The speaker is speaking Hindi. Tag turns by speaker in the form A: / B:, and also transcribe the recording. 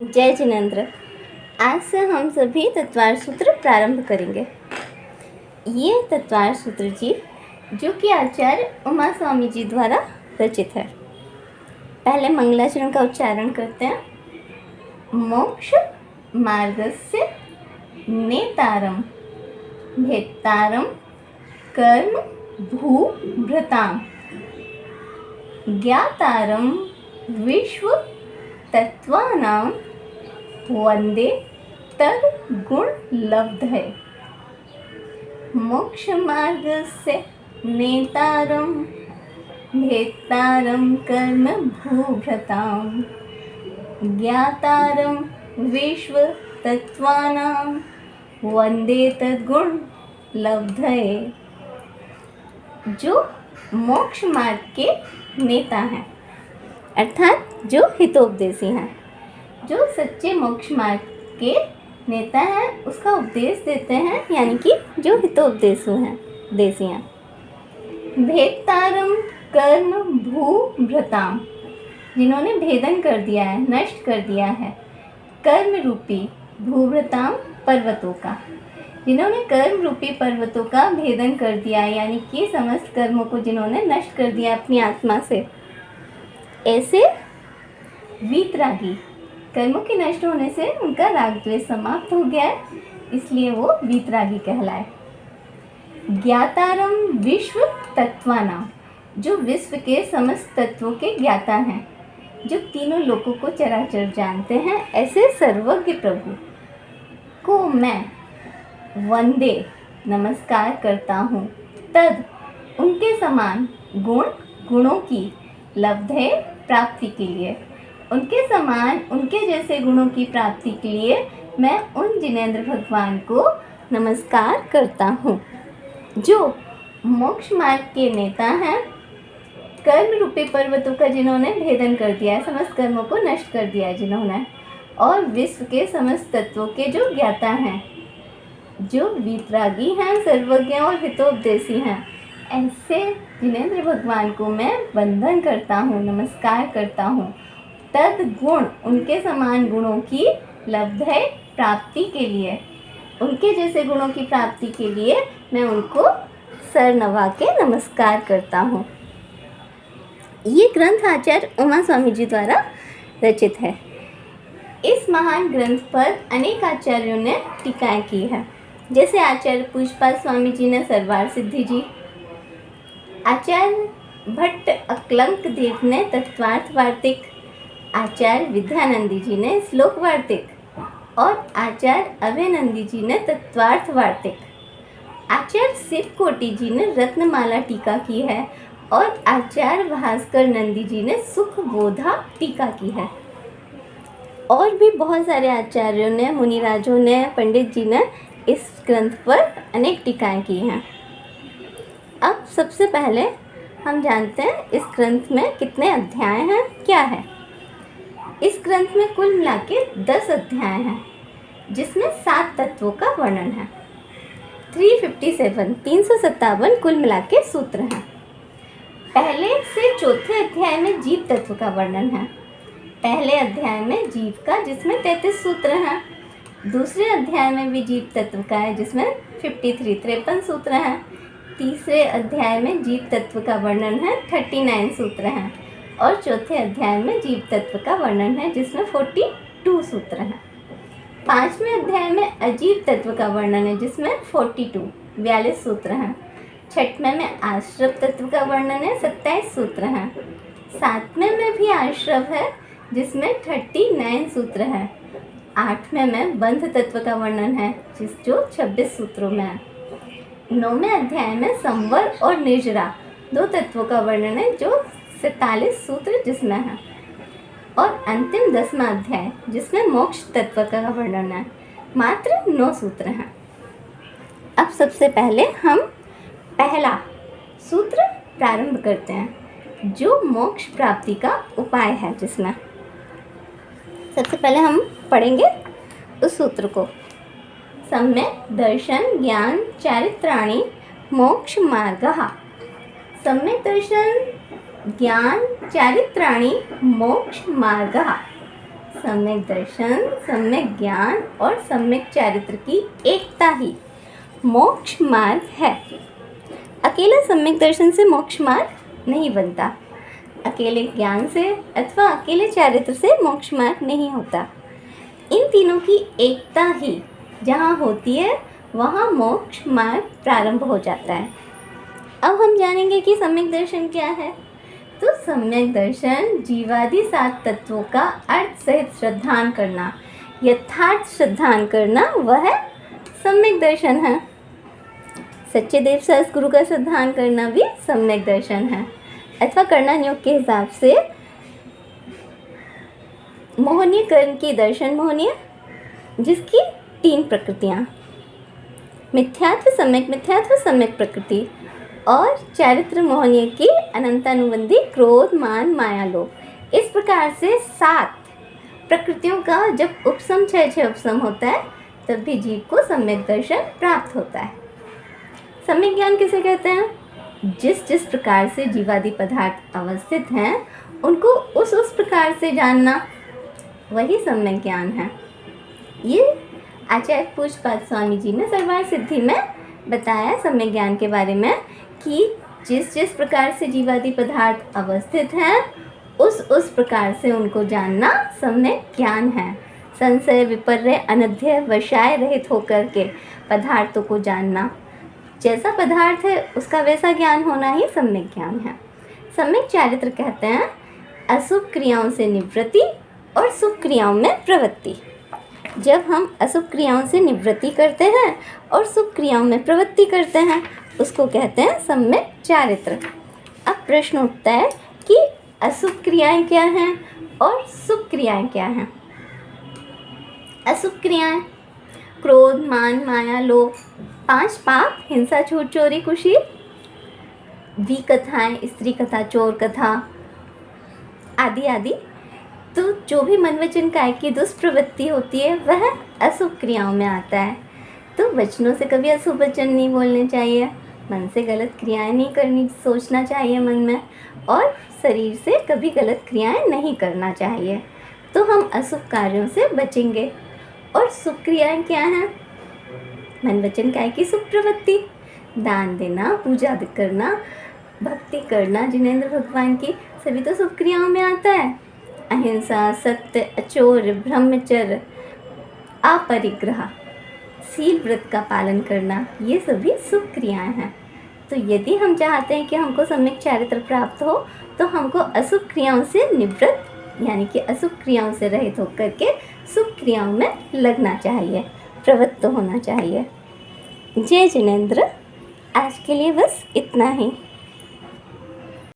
A: जय जिनेंद्र। आज से हम सभी तत्वार सूत्र प्रारंभ करेंगे। ये तत्वार सूत्र जी जो कि आचार्य उमा स्वामी जी द्वारा रचित है। पहले मंगलाचरण का उच्चारण करते हैं। मोक्ष मार्गस्य नेतारम भेत्तारम कर्म भूभृतां ज्ञातारम विश्व तत्वानां वंदे तद्गुणलब्धये। मोक्षमार्गस्य नेतारं भेत्तारं कर्म भूभृतां ज्ञातारं विश्वतत्त्वानां वंदे तद्गुणलब्धये। जो मोक्ष मार्ग के नेता हैं, अर्थात जो हितोपदेशी हैं, जो सच्चे मोक्ष मार्ग के नेता हैं, उसका उपदेश देते हैं, यानी कि जो हितोपदेशु हैं, देशी हैं। भेत्तारम कर्म भूभृतां, जिन्होंने भेदन कर दिया है, नष्ट कर दिया है कर्म रूपी भूभृतां पर्वतों का, जिन्होंने कर्म रूपी पर्वतों का भेदन कर दिया, यानी कि समस्त कर्मों को जिन्होंने नष्ट कर दिया अपनी आत्मा से। ऐसे वीतरागी, कर्मों के नष्ट होने से उनका राग द्वेष समाप्त हो गया है, इसलिए वो वीतरागी कहलाए। ज्ञातारम विश्व तत्वानां, जो विश्व के समस्त तत्वों के ज्ञाता हैं, जो तीनों लोकों को चराचर जानते हैं, ऐसे सर्वज्ञ प्रभु को मैं वंदे नमस्कार करता हूँ। तद, उनके समान गुणों की लब्धे, प्राप्ति के लिए, उनके समान उनके जैसे गुणों की प्राप्ति के लिए मैं उन जिनेंद्र भगवान को नमस्कार करता हूँ, जो मोक्ष मार्ग के नेता हैं, कर्म रूपी पर्वतों का जिन्होंने भेदन कर दिया है, समस्त कर्मों को नष्ट कर दिया है जिन्होंने, और विश्व के समस्त तत्वों के जो ज्ञाता हैं, जो वीतरागी हैं, सर्वज्ञ और हितोपदेशी हैं, ऐसे जिनेंद्र भगवान को मैं वंदन करता हूँ, नमस्कार करता हूँ। तद गुण, उनके समान गुणों की लब्धे, प्राप्ति के लिए, उनके जैसे गुणों की प्राप्ति के लिए मैं उनको सर नवा के नमस्कार करता हूँ। ये ग्रंथ आचार्य उमा स्वामी जी द्वारा रचित है। इस महान ग्रंथ पर अनेक आचार्यों ने टीकाएं की है, जैसे आचार्य पूज्यपाद स्वामी जी ने सरवार सिद्धि जी, आचार्य भट्ट अक्लंक देव ने तत्वार्थ वार्तिक, आचार्य विद्यानंदी जी ने श्लोक वार्तिक और आचार्य अभयनंदी जी ने तत्वार्थ वार्तिक, आचार्य शिवकोटि जी ने रत्नमाला टीका की है और आचार्य भास्कर नंदी जी ने सुखबोधा टीका की है। और भी बहुत सारे आचार्यों ने, मुनिराजों ने, पंडित जी ने इस ग्रंथ पर अनेक टीकाएं की हैं। अब सबसे पहले हम जानते हैं इस ग्रंथ में कितने अध्याय हैं, क्या है। इस ग्रंथ में कुल मिला के 10 अध्याय हैं, जिसमें 7 तत्वों का वर्णन है। 357 कुल मिला के सूत्र हैं। पहले से चौथे अध्याय में जीव तत्व का वर्णन है। पहले अध्याय में जीव का, जिसमें 33 सूत्र हैं। दूसरे अध्याय में भी जीव तत्व का है, जिसमें 53 सूत्र हैं। तीसरे अध्याय में जीव तत्व का वर्णन है, 39 सूत्र हैं। और चौथे अध्याय में जीव तत्व का वर्णन है, जिसमें 42 सूत्र हैं। पांचवें अध्याय में अजीव तत्व का वर्णन है, जिसमें 42 सूत्र हैं। छठवें में आश्रव तत्व का वर्णन है, 27 सूत्र हैं। सातवें में भी आश्रव है, जिसमें 39 सूत्र हैं। आठवें में बंध तत्व का वर्णन है, जो 26 सूत्रों में है। 9वें अध्याय में संवर और निर्जरा 2 तत्वों का वर्णन है, जो 47 सूत्र जिसमें है। और अंतिम 10वां अध्याय, जिसमें मोक्ष तत्व का वर्णन है, मात्र 9 सूत्र हैं। अब सबसे पहले हम पहला सूत्र प्रारंभ करते हैं, जो मोक्ष प्राप्ति का उपाय है, जिसमें सबसे पहले हम पढ़ेंगे उस सूत्र को। सम्यक दर्शन ज्ञान चारित्राणि मोक्ष मार्गः। सम्यक दर्शन ज्ञान चारित्राणि मोक्ष मार्गः। सम्यक दर्शन, सम्यक ज्ञान और सम्यक चारित्र की एकता ही मोक्ष मार्ग है। अकेला सम्यक दर्शन से मोक्ष मार्ग नहीं बनता, अकेले ज्ञान से अथवा अकेले चारित्र से मोक्ष मार्ग नहीं होता। इन तीनों की एकता ही जहाँ होती है वहाँ मोक्ष मार्ग प्रारंभ हो जाता है। अब हम जानेंगे कि सम्यक दर्शन क्या है। तो सम्यक दर्शन जीवादि 7 तत्वों का अर्थ सहित श्रद्धान करना, यथार्थ श्रद्धान करना, वह सम्यक दर्शन है। सच्चे देव सहस गुरु का श्रद्धान करना भी सम्यक दर्शन है। अथवा कर्णन योग के हिसाब से मोहनीय कर्म की दर्शन मोहनीय, जिसकी 3 प्रकृतियाँ, मिथ्यात्व, सम्यक प्रकृति, और चारित्र मोहनीय की अनंतानुबंधी क्रोध, मान, माया, लोभ। इस प्रकार से 7 प्रकृतियों का जब उपसम 6 उपसम होता है तब भी जीव को सम्यक दर्शन प्राप्त होता है। सम्यक ज्ञान किसे कहते हैं? जिस प्रकार से जीवादि पदार्थ अवस्थित हैं उनको उस प्रकार से जानना, वही सम्यक ज्ञान है। ये आचार्य पूज्यपाद स्वामी जी ने सर्वार सिद्धि में बताया सम्यक ज्ञान के बारे में कि जिस प्रकार से जीवादि पदार्थ अवस्थित हैं उस प्रकार से उनको जानना सम्यक ज्ञान है। संशय, विपर्य, अनध्य, वशाय रहित होकर के पदार्थों को जानना, जैसा पदार्थ है उसका वैसा ज्ञान होना ही सम्यक ज्ञान है। सम्यक चारित्र कहते हैं अशुभ क्रियाओं से निवृत्ति और शुभ क्रियाओं में प्रवृत्ति। जब हम अशुभ क्रियाओं से निवृत्ति करते हैं और शुभ क्रियाओं में प्रवृत्ति करते हैं उसको कहते हैं सम्यक चारित्र। अब प्रश्न उठता है कि अशुभ क्रियाएं क्या हैं और शुभ क्रियाएं क्या हैं। अशुभ क्रियाएं क्रोध, मान, माया, लोभ, 5 पाप, हिंसा, झूठ, चोरी, कुशील, विकथाएं, स्त्री कथा, चोर कथा आदि आदि। तो जो भी मन वचन काया की दुष्प्रवृत्ति होती है वह अशुभ क्रियाओं में आता है। तो वचनों से कभी अशुभ वचन नहीं बोलने चाहिए, मन से गलत क्रियाएं नहीं करनी, सोचना चाहिए मन में, और शरीर से कभी गलत क्रियाएं नहीं करना चाहिए। तो हम अशुभ कार्यों से बचेंगे। और शुभ क्रियाएं क्या हैं? मन वचन काया की शुभ प्रवृत्ति, दान देना, पूजा करना, भक्ति करना जिनेंद्र भगवान की, सभी तो शुभ क्रियाओं में आता है। अहिंसा, सत्य, अचोर, ब्रह्मचर्य, अपरिग्रह, शील व्रत का पालन करना, ये सभी शुभ क्रियाएं हैं। तो यदि हम चाहते हैं कि हमको सम्यक चारित्र प्राप्त हो तो हमको अशुभ क्रियाओं से निवृत्त यानी कि अशुभ क्रियाओं से रहित होकर के शुभ क्रियाओं में लगना चाहिए, प्रवृत्त होना चाहिए। जय जिनेंद्र। आज के लिए बस इतना ही।